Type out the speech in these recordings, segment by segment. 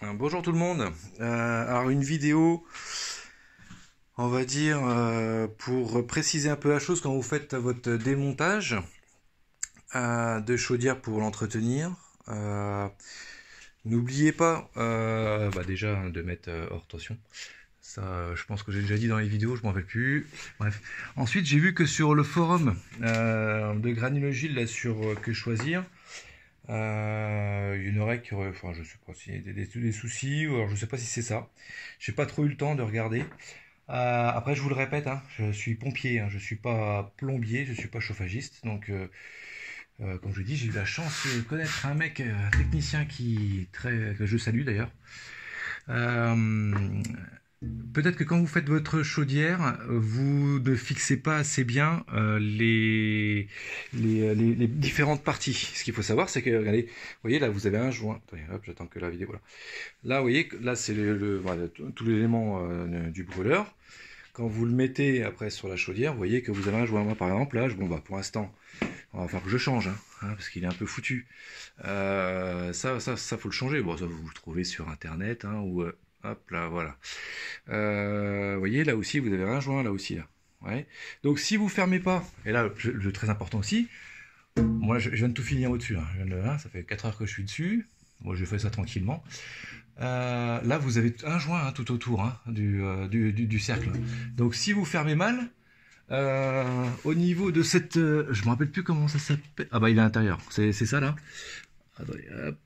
Bonjour tout le monde. Alors une vidéo, on va dire, pour préciser un peu la chose quand vous faites votre démontage de chaudière pour l'entretenir. N'oubliez pas déjà de mettre hors tension. Ça, je pense que j'ai déjà dit dans les vidéos, je m'en rappelle plus. Bref. Ensuite, j'ai vu que sur le forum de Granulogile là sur que choisir. Il y en aurait qui aurait, enfin, je sais pas s'il y a des soucis, ou alors je sais pas si c'est ça. J'ai pas trop eu le temps de regarder. Après, je vous le répète, hein, je suis pompier, hein, je suis pas plombier, je suis pas chauffagiste. Donc, comme je dis, j'ai eu la chance de connaître un mec, un technicien que je salue d'ailleurs. Euh, Peut-être que quand vous faites votre chaudière, vous ne fixez pas assez bien les différentes parties. Ce qu'il faut savoir, c'est que, regardez, vous voyez, là, vous avez un joint. Attendez, hop, j'attends que la vidéo, voilà. Là, vous voyez, là, c'est voilà, tout l'élément du brûleur. Quand vous le mettez après sur la chaudière, vous voyez que vous avez un joint. Moi, par exemple, là, bon, bah, pour l'instant, on va falloir que je change, parce qu'il est un peu foutu. Ça, faut le changer. Bon, ça, vous le trouvez sur Internet, ou hop, là, voilà. Vous voyez, là aussi, vous avez un joint, là aussi, là. Ouais. Donc, si vous fermez pas, et là, le très important aussi, moi, je viens de tout finir au-dessus, là. Ça fait 4 heures que je suis dessus. Moi, je fais ça tranquillement. Là, vous avez un joint tout autour du cercle. Donc, si vous fermez mal, au niveau de cette... je me rappelle plus comment ça s'appelle. Ah bah, il est à l'intérieur. C'est ça, là. Attendez, hop.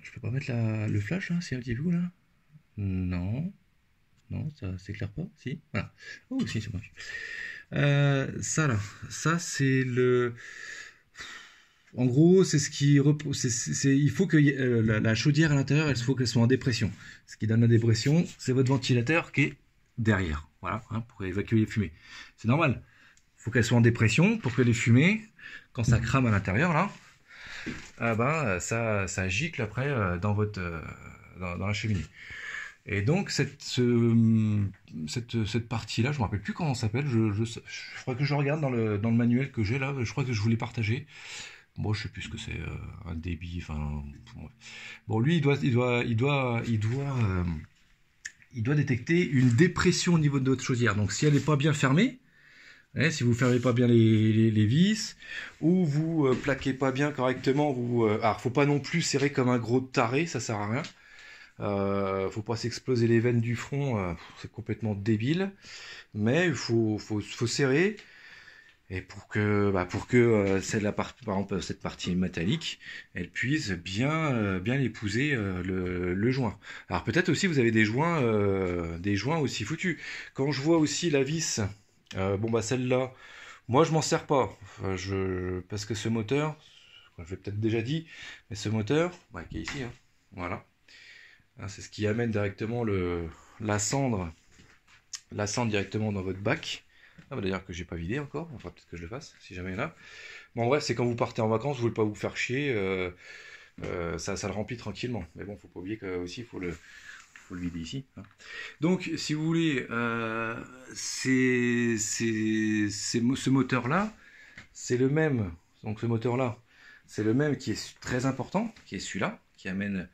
Je peux pas mettre le flash, là, c'est un petit peu, là. Non. Non, ça s'éclaire pas. Si. Voilà. Oh, si, ça marche. Ça, là. Ça, c'est le... En gros, c'est ce qui repose. Il faut que la chaudière à l'intérieur, il faut qu'elle soit en dépression. Ce qui donne la dépression, c'est votre ventilateur qui est derrière. Voilà, pour évacuer les fumées. C'est normal. Il faut qu'elle soit en dépression pour que les fumées, quand ça crame à l'intérieur, là, ça gicle après dans la cheminée. Et donc cette partie-là, je me rappelle plus comment ça s'appelle. Je crois que je regarde dans le manuel que j'ai là. Je crois que je voulais partager. Moi, je sais plus ce que c'est, un débit. Enfin, bon, lui, il doit détecter une dépression au niveau de votre chaudière. Donc, si elle n'est pas bien fermée, si vous fermez pas bien les vis, ou vous plaquez pas bien correctement, alors faut pas non plus serrer comme un gros taré, ça sert à rien. Faut pas s'exploser les veines du front, c'est complètement débile. Mais il faut serrer, et pour que par exemple cette partie métallique, elle puisse bien épouser le joint. Alors peut-être aussi vous avez des joints aussi foutus. Quand je vois aussi la vis, celle-là, moi je m'en sers pas. Parce que ce moteur, je l'ai peut-être déjà dit, mais ce moteur, qui est ici, voilà. C'est ce qui amène directement la cendre directement dans votre bac. D'ailleurs que j'ai pas vidé encore, enfin peut-être que je le fasse si jamais il y en a. Bon bref, c'est quand vous partez en vacances, vous voulez pas vous faire chier, ça le remplit tranquillement. Mais bon, faut pas oublier que aussi faut le vider ici. Donc si vous voulez, ce moteur-là, c'est le même. Donc ce moteur-là, c'est le même qui est très important, qui est celui-là, qui amène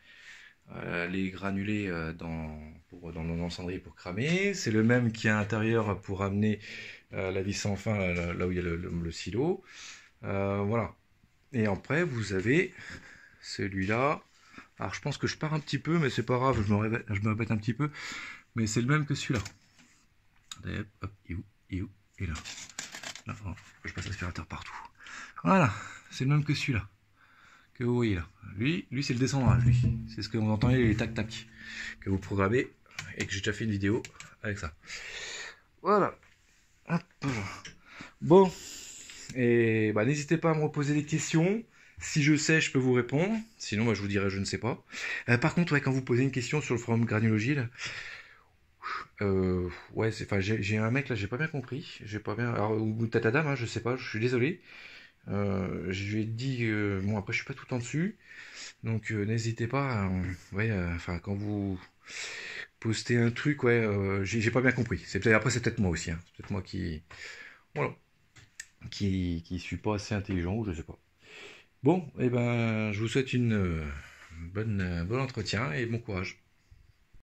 les granulés dans le cendrier pour cramer. C'est le même qui est à l'intérieur pour amener la vis sans fin là où il y a le silo. Voilà. Et après, vous avez celui-là. Alors, je pense que je pars un petit peu, mais c'est pas grave, je me répète un petit peu. Mais c'est le même que celui-là. Hop, il est où? Et là. Là, oh, je passe l'aspirateur partout. Voilà, c'est le même que celui-là. Que vous voyez là. Lui c'est le descendage, lui. C'est ce que vous entendez, les tac-tac. Que vous programmez et que j'ai déjà fait une vidéo avec ça. Voilà. Hop. Bon. Et n'hésitez pas à me reposer des questions. Si je sais, je peux vous répondre. Sinon, je vous dirai, je ne sais pas. Par contre, quand vous posez une question sur le forum Granulogile, j'ai un mec là, j'ai pas bien compris. J'ai pas bien. Alors, ou peut-être la dame, je sais pas, je suis désolé. Je lui ai dit, bon après je suis pas tout le temps dessus, donc n'hésitez pas, quand vous postez un truc, j'ai pas bien compris. C'est peut-être moi aussi, c'est peut-être moi voilà, qui suis pas assez intelligent ou je sais pas. Bon, et je vous souhaite une bon entretien et bon courage.